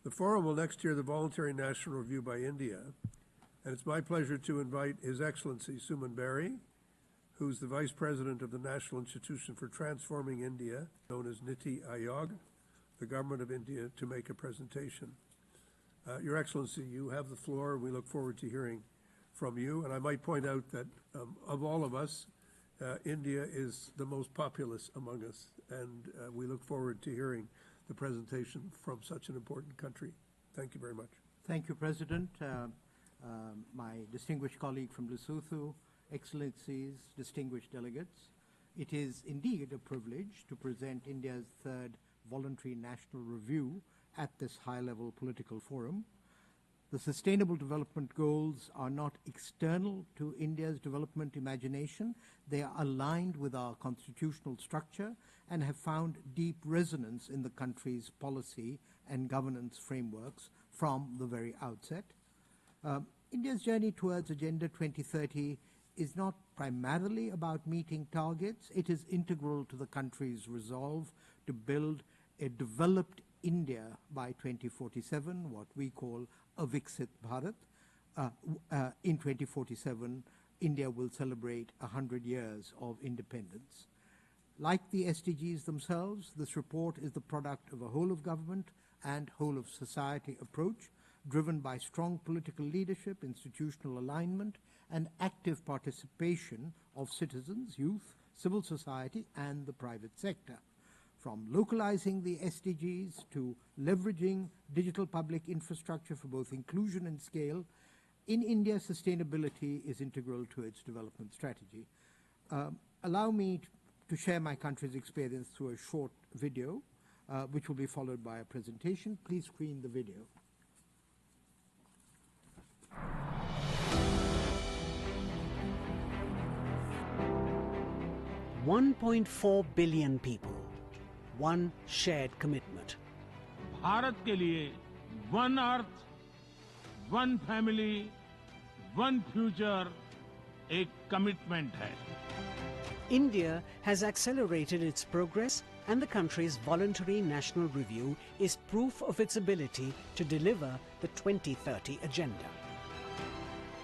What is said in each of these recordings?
The forum will next hear the voluntary national review by India, and it's my pleasure to invite His Excellency Suman Berry, who's the Vice President of the National Institution for Transforming India, known as NITI Aayog, the Government of India, to make a presentation. Your Excellency, you have the floor, and we look forward to hearing from you. And I might point out that of all of us, India is the most populous among us, and we look forward to hearing the presentation from such an important country. Thank you very much. Thank you, President. My distinguished colleague from Lesotho, Excellencies, distinguished delegates. It is indeed a privilege to present India's third voluntary national review at this high-level political forum. The Sustainable Development Goals are not external to India's development imagination. They are aligned with our constitutional structure and have found deep resonance in the country's policy and governance frameworks from the very outset. India's journey towards Agenda 2030 is not primarily about meeting targets. It is integral to the country's resolve to build a developed India by 2047, what we call a Viksit Bharat. In 2047, India will celebrate 100 years of independence. Like the SDGs themselves, this report is the product of a whole-of-government and whole-of-society approach, driven by strong political leadership, institutional alignment, and active participation of citizens, youth, civil society, and the private sector. From localizing the SDGs to leveraging digital public infrastructure for both inclusion and scale, in India, sustainability is integral to its development strategy. Allow me to share my country's experience through a short video, which will be followed by a presentation. Please screen the video. 1.4 billion people, one shared commitment. Bharat के लिए one earth, one family, one future एक commitment है. India has accelerated its progress, and the country's voluntary national review is proof of its ability to deliver the 2030 agenda.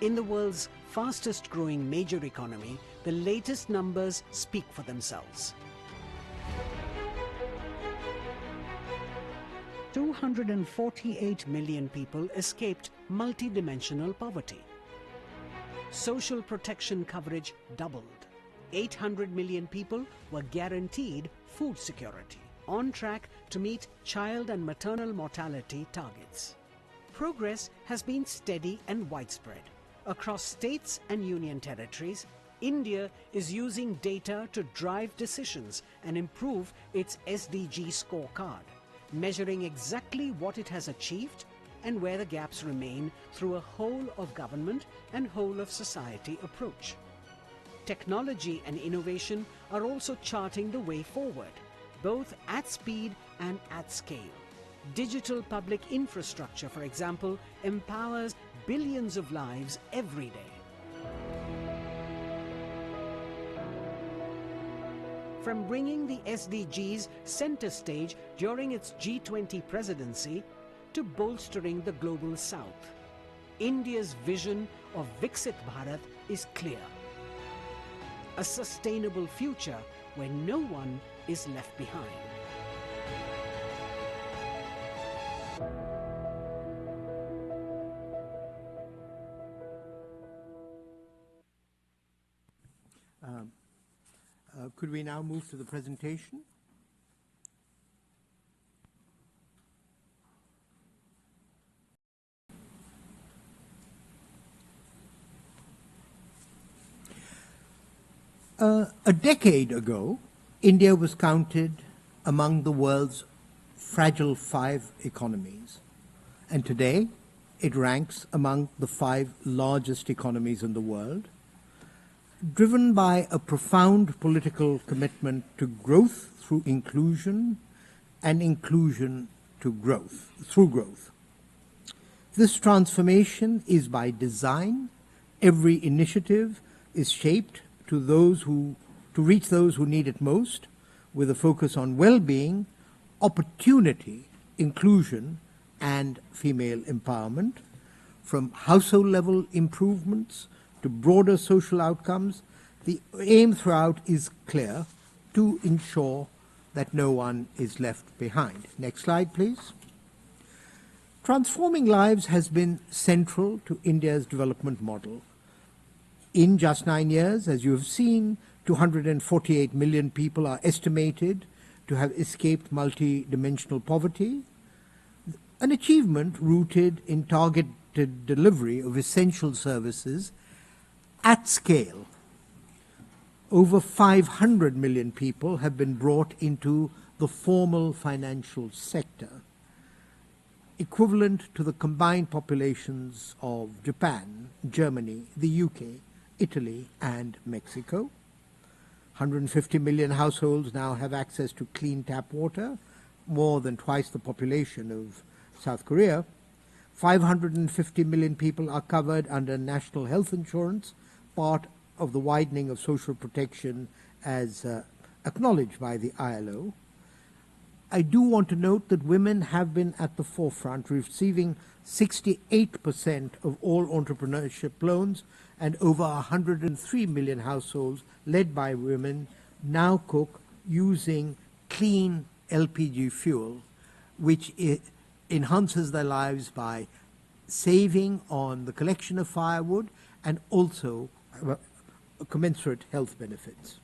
In the world's fastest growing major economy, the latest numbers speak for themselves. 248 million people escaped multidimensional poverty. Social protection coverage doubled. 800 million people were guaranteed food security, on track to meet child and maternal mortality targets. Progress has been steady and widespread. Across states and union territories, India is using data to drive decisions and improve its SDG scorecard, measuring exactly what it has achieved and where the gaps remain through a whole-of-government and whole-of-society approach. Technology and innovation are also charting the way forward, both at speed and at scale. Digital public infrastructure, for example, empowers billions of lives every day. From bringing the SDGs center stage during its G20 presidency to bolstering the global south, India's vision of Viksit Bharat is clear. A sustainable future where no one is left behind. Could we now move to the presentation? A decade ago, India was counted among the world's fragile 5 economies, and today it ranks among the 5 largest economies in the world, driven by a profound political commitment to growth through inclusion and inclusion to growth, through growth. This transformation is by design. Every initiative is shaped to reach those who need it most, with a focus on well-being, opportunity, inclusion, and female empowerment, from household level improvements to broader social outcomes. The aim throughout is clear: to ensure that no one is left behind. Next slide, please. Transforming lives has been central to India's development model. In just 9 years, as you have seen, 248 million people are estimated to have escaped multi-dimensional poverty, an achievement rooted in targeted delivery of essential services at scale. Over 500 million people have been brought into the formal financial sector, equivalent to the combined populations of Japan, Germany, the UK, Italy, and Mexico. 150 million households now have access to clean tap water, more than twice the population of South Korea. 550 million people are covered under national health insurance, part of the widening of social protection as acknowledged by the ILO. I do want to note that women have been at the forefront, receiving 68% of all entrepreneurship loans, and over 103 million households led by women now cook using clean LPG fuel, which enhances their lives by saving on the collection of firewood and also commensurate health benefits.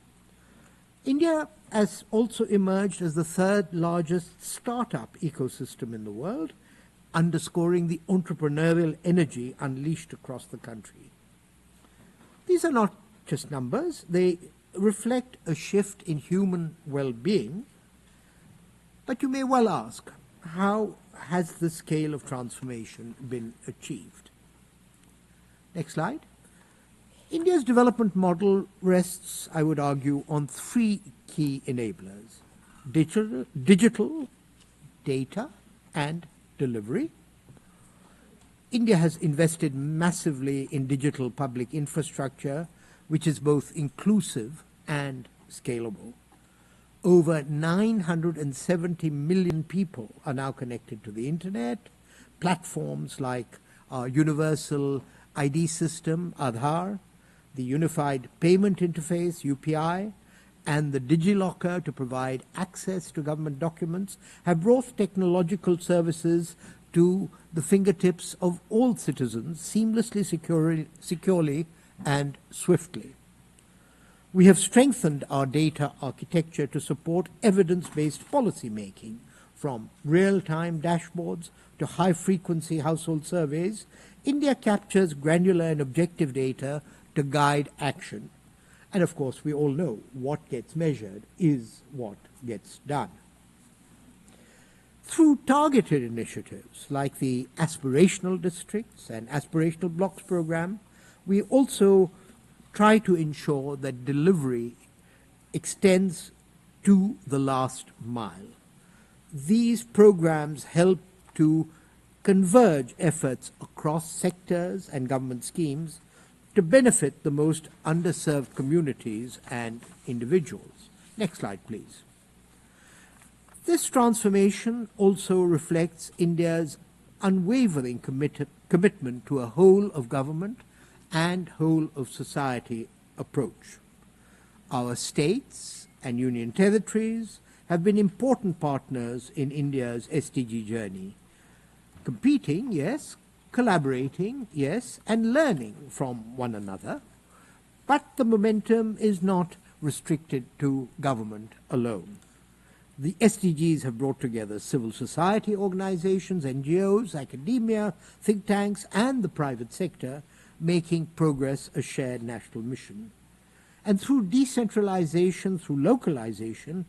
India has also emerged as the third largest startup ecosystem in the world, underscoring the entrepreneurial energy unleashed across the country. These are not just numbers, they reflect a shift in human well-being. But you may well ask, how has the scale of transformation been achieved? Next slide. India's development model rests, I would argue, on three key enablers: digital, data, and delivery. India has invested massively in digital public infrastructure, which is both inclusive and scalable. Over 970 million people are now connected to the internet. Platforms like our universal ID system, Aadhaar, the Unified Payment Interface, UPI, and the DigiLocker to provide access to government documents have brought technological services to the fingertips of all citizens seamlessly, securely, and swiftly. We have strengthened our data architecture to support evidence-based policy making, from real-time dashboards to high-frequency household surveys. India captures granular and objective data to guide action. And of course, we all know what gets measured is what gets done. Through targeted initiatives like the Aspirational Districts and Aspirational Blocks program, we also try to ensure that delivery extends to the last mile. These programs help to converge efforts across sectors and government schemes to benefit the most underserved communities and individuals. Next slide, please. This transformation also reflects India's unwavering commitment to a whole of government and whole of society approach. Our states and union territories have been important partners in India's SDG journey, competing, yes, collaborating, yes, and learning from one another. But the momentum is not restricted to government alone. The SDGs have brought together civil society organizations, NGOs, academia, think tanks, and the private sector, making progress a shared national mission. And through decentralization, through localization,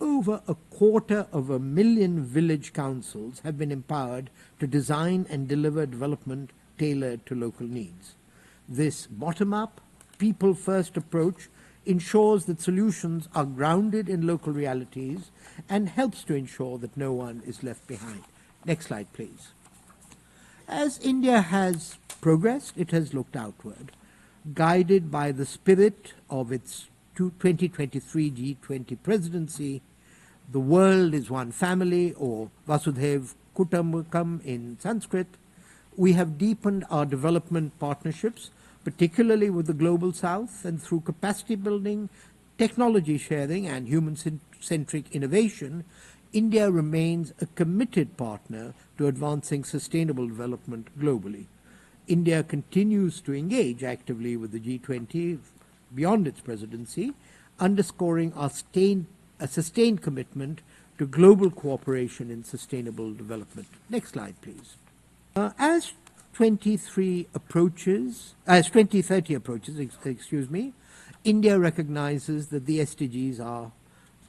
over 250,000 village councils have been empowered to design and deliver development tailored to local needs. This bottom-up, people-first approach ensures that solutions are grounded in local realities and helps to ensure that no one is left behind. Next slide, please. As India has progressed, it has looked outward, guided by the spirit of its 2023 G20 presidency. The world is one family, or Vasudhaiv Kutamukam in Sanskrit. We have deepened our development partnerships, particularly with the Global South, and through capacity building, technology sharing, and human-centric innovation, India remains a committed partner to advancing sustainable development globally. India continues to engage actively with the G20 beyond its presidency, underscoring our sustained commitment to global cooperation in sustainable development. Next slide, please. As 2030 approaches, India recognizes that the SDGs are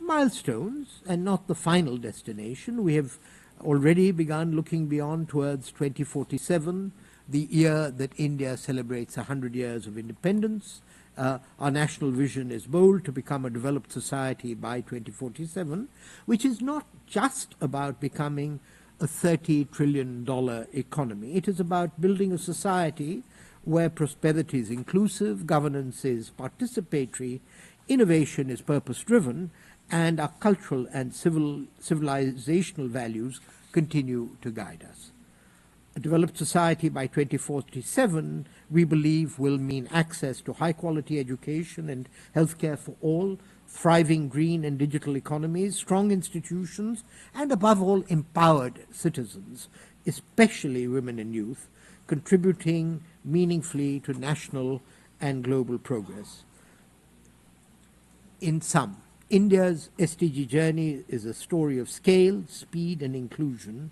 milestones and not the final destination. We have already begun looking beyond towards 2047, the year that India celebrates 100 years of independence. Our national vision is bold, to become a developed society by 2047, which is not just about becoming a $30 trillion economy. It is about building a society where prosperity is inclusive, governance is participatory, innovation is purpose-driven, and our cultural and civilizational values continue to guide us. A developed society by 2047, we believe, will mean access to high-quality education and healthcare for all, thriving green and digital economies, strong institutions, and above all, empowered citizens, especially women and youth, contributing meaningfully to national and global progress. In sum, India's SDG journey is a story of scale, speed, and inclusion,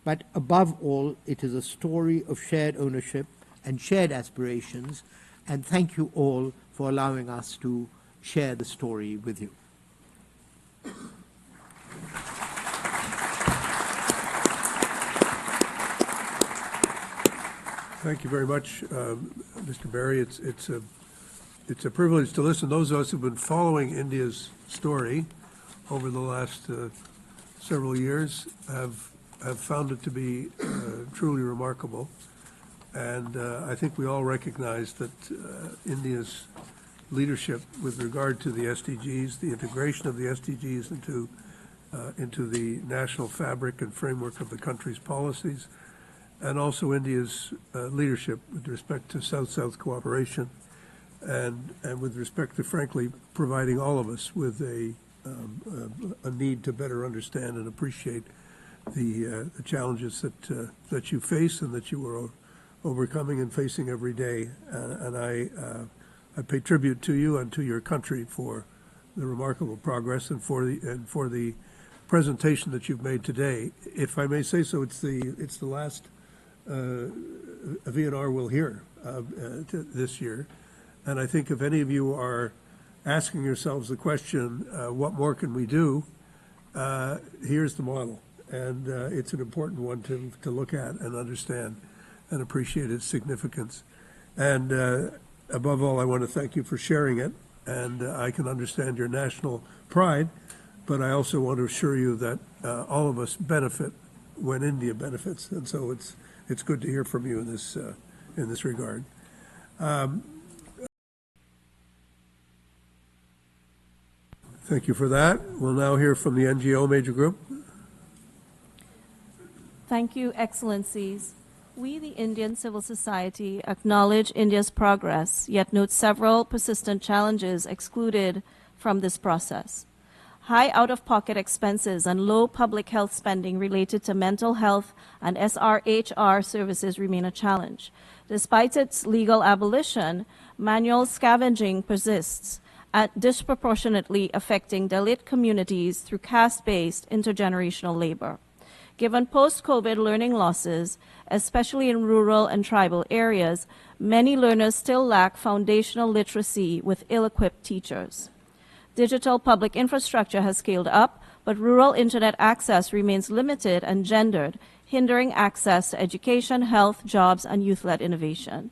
but above all, it is a story of shared ownership and shared aspirations, and thank you all for allowing us to share the story with you. Thank you very much, Mr. Berry. It's a privilege to listen. Those of us who've been following India's story over the last several years have found it to be truly remarkable. And I think we all recognize that India's leadership with regard to the SDGs, the integration of the SDGs into the national fabric and framework of the country's policies, and also India's leadership with respect to South-South cooperation, and with respect to, frankly, providing all of us with a need to better understand and appreciate the challenges that you face and that you are overcoming and facing every day. And I pay tribute to you and to your country for the remarkable progress and for the presentation that you've made today. If I may say so, it's the last VNR we'll hear this year. And I think if any of you are asking yourselves the question, what more can we do? Here's the model. And it's an important one to look at and understand and appreciate its significance. And above all, I want to thank you for sharing it. And I can understand your national pride, but I also want to assure you that all of us benefit when India benefits. And so it's good to hear from you in this regard. Thank you for that. We'll now hear from the NGO Major Group. Thank you, Excellencies. We, the Indian civil society, acknowledge India's progress, yet note several persistent challenges excluded from this process. High out-of-pocket expenses and low public health spending related to mental health and SRHR services remain a challenge. Despite its legal abolition, manual scavenging persists, disproportionately affecting Dalit communities through caste-based intergenerational labor. Given post-COVID learning losses, especially in rural and tribal areas, many learners still lack foundational literacy with ill-equipped teachers. Digital public infrastructure has scaled up, but rural internet access remains limited and gendered, hindering access to education, health, jobs, and youth-led innovation.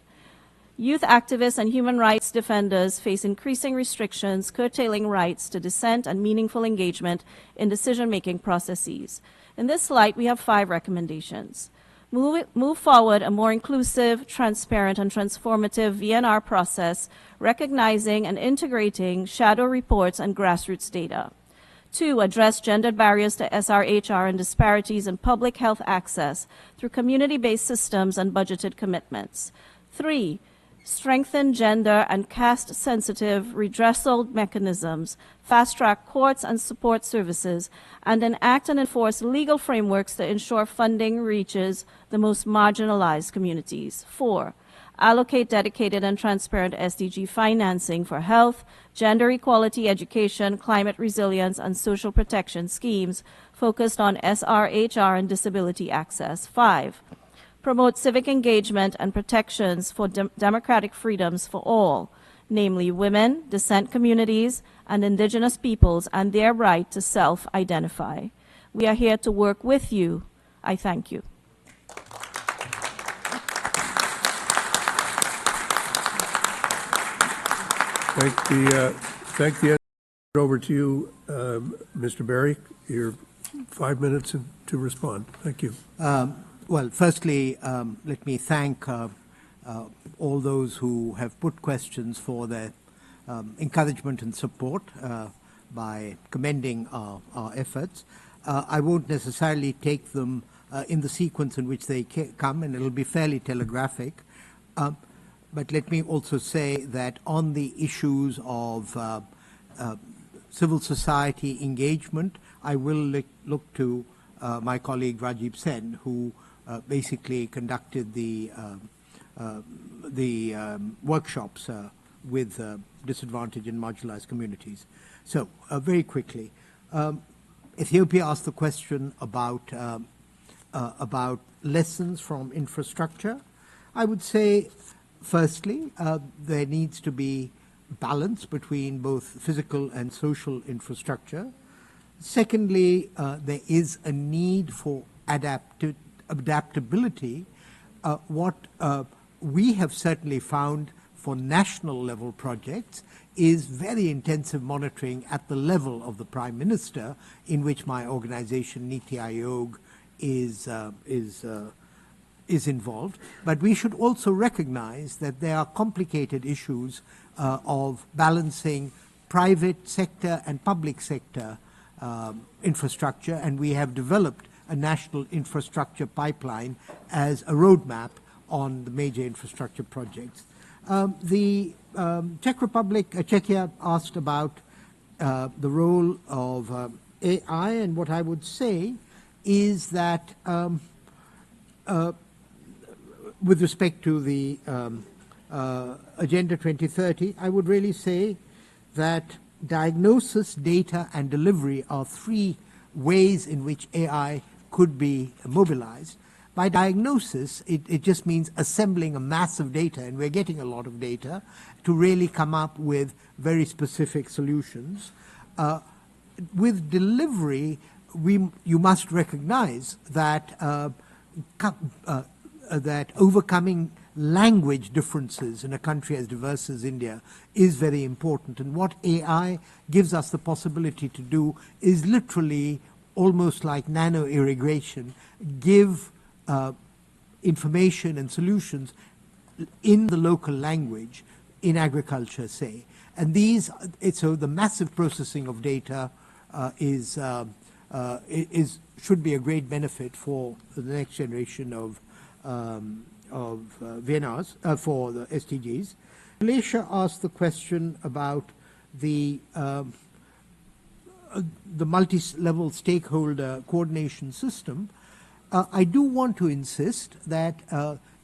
Youth activists and human rights defenders face increasing restrictions, curtailing rights to dissent and meaningful engagement in decision-making processes. In this slide, we have 5 recommendations. Move forward a more inclusive, transparent, and transformative VNR process, recognizing and integrating shadow reports and grassroots data. 2, address gendered barriers to SRHR and disparities in public health access through community-based systems and budgeted commitments. 3, strengthen gender and caste-sensitive redressal mechanisms, fast-track courts and support services, and enact and enforce legal frameworks to ensure funding reaches the most marginalized communities. 4, allocate dedicated and transparent SDG financing for health, gender equality, education, climate resilience, and social protection schemes focused on SRHR and disability access. 5, promote civic engagement and protections for democratic freedoms for all, namely women, dissent communities, and indigenous peoples, and their right to self-identify. We are here to work with you. I thank you. Thank the over to you, Mr. Berry. Your 5 minutes to respond. Thank you. Well, firstly, let me thank all those who have put questions for their encouragement and support by commending our efforts. I won't necessarily take them in the sequence in which they come, and it'll be fairly telegraphic. But let me also say that on the issues of civil society engagement, I will look to my colleague Rajiv Sen, who basically conducted the workshops with disadvantaged and marginalized communities. So very quickly, Ethiopia asked the question about lessons from infrastructure. I would say, firstly, there needs to be balance between both physical and social infrastructure. Secondly, there is a need for adaptability. What we have certainly found for national level projects is very intensive monitoring at the level of the Prime Minister, in which my organization Niti Aayog is involved. But we should also recognize that there are complicated issues of balancing private sector and public sector infrastructure, and we have developed a national infrastructure pipeline as a roadmap on the major infrastructure projects. The Czech Republic, Czechia asked about the role of AI, and what I would say is that with respect to the Agenda 2030, I would really say that diagnosis, data, and delivery are three ways in which AI could be mobilized. By diagnosis, it just means assembling a mass of data, and we're getting a lot of data, to really come up with very specific solutions. With delivery, you must recognize that that overcoming language differences in a country as diverse as India is very important. And what AI gives us the possibility to do is literally almost like nano irrigation, give information and solutions in the local language, in agriculture, say. And so the massive processing of data should be a great benefit for the next generation of VNRs, for the SDGs. Malaysia asked the question about the multi-level stakeholder coordination system. I do want to insist that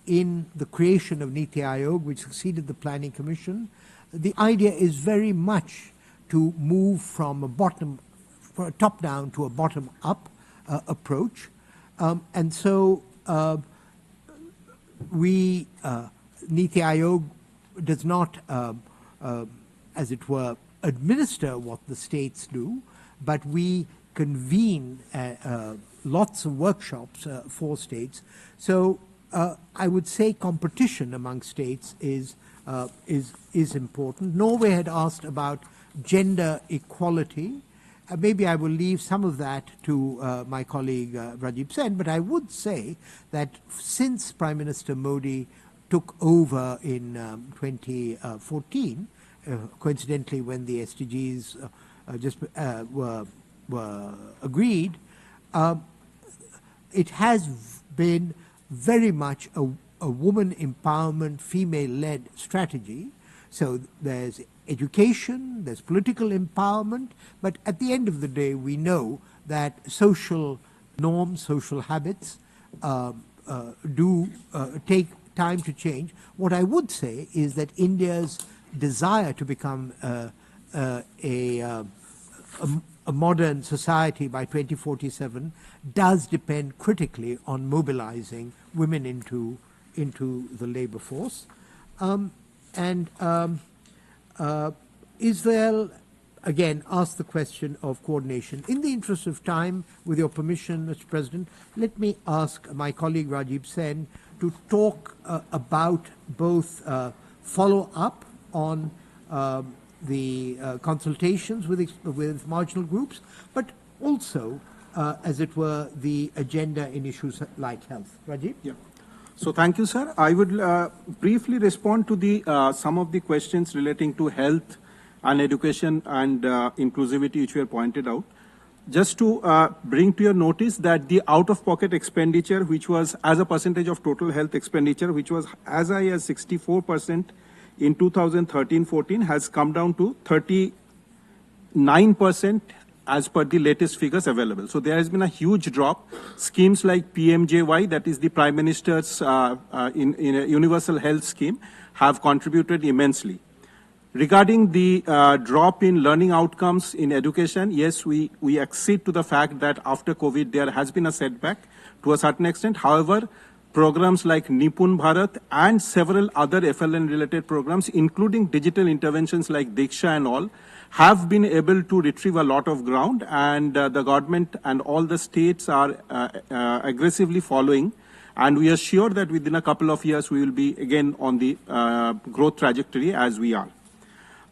in the creation of Niti Aayog, which succeeded the Planning Commission, the idea is very much to move from a top-down to a bottom-up approach. And so Niti Aayog does not, as it were, administer what the states do, but we convene lots of workshops for states. So I would say competition among states is important. Norway had asked about gender equality. Maybe I will leave some of that to my colleague Rajiv Sen, but I would say that since Prime Minister Modi took over in 2014, coincidentally when the SDGs just were were agreed, it has been very much a woman empowerment, female-led strategy. So there's education, there's political empowerment, but at the end of the day, we know that social norms, social habits do take time to change. What I would say is that India's desire to become a modern society by 2047 does depend critically on mobilizing women into the labor force. Israel, again, asked the question of coordination. In the interest of time, with your permission, Mr. President, let me ask my colleague Rajiv Sen to talk about both follow-up on the consultations with marginal groups, but also, as it were, the agenda in issues like health. Rajiv? Yeah. So thank you, sir. I would briefly respond to the some of the questions relating to health and education and inclusivity which were pointed out. Just to bring to your notice that the out-of-pocket expenditure, which was as a percentage of total health expenditure, which was as high as 64% in 2013-14, has come down to 39% as per the latest figures available. So there has been a huge drop. Schemes like PMJY, that is the Prime Minister's in a universal health scheme, have contributed immensely. Regarding the drop in learning outcomes in education, yes, we accede to the fact that after COVID there has been a setback to a certain extent. However, programs like Nipun Bharat and several other FLN-related programs, including digital interventions like Diksha and all, have been able to retrieve a lot of ground, and the government and all the states are aggressively following. And we are sure that within a couple of years we will be again on the growth trajectory as we are.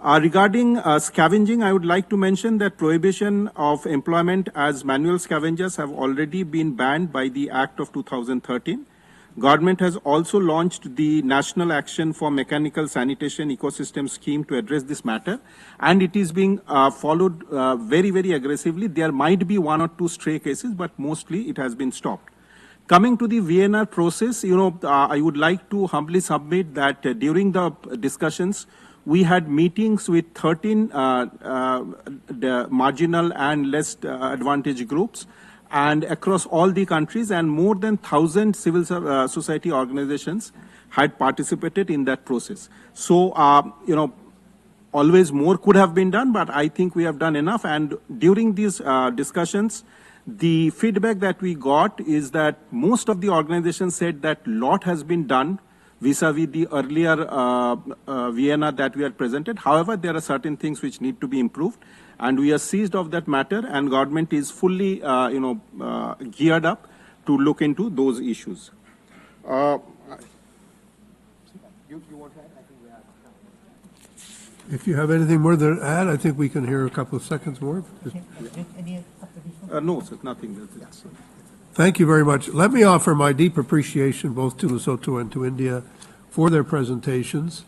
Regarding scavenging, I would like to mention that prohibition of employment as manual scavengers have already been banned by the Act of 2013. Government has also launched the National Action for Mechanical Sanitation Ecosystem Scheme to address this matter, and it is being followed very, very aggressively. There might be one or two stray cases, but mostly it has been stopped. Coming to the VNR process, I would like to humbly submit that during the discussions, we had meetings with 13 the marginal and less advantaged groups, and across all the countries, and more than 1,000 civil society organizations had participated in that process. So, always more could have been done, but I think we have done enough. And during these discussions, the feedback that we got is that most of the organizations said that lot has been done vis-a-vis the earlier VNR that we had presented. However, there are certain things which need to be improved, and we are seized of that matter, and government is fully, geared up to look into those issues. You want to add? I think we are. If you have anything more to add, I think we can hear a couple of seconds more. No, sir, nothing. That's Thank you very much. Let me offer my deep appreciation both to Lesotho and to India for their presentations.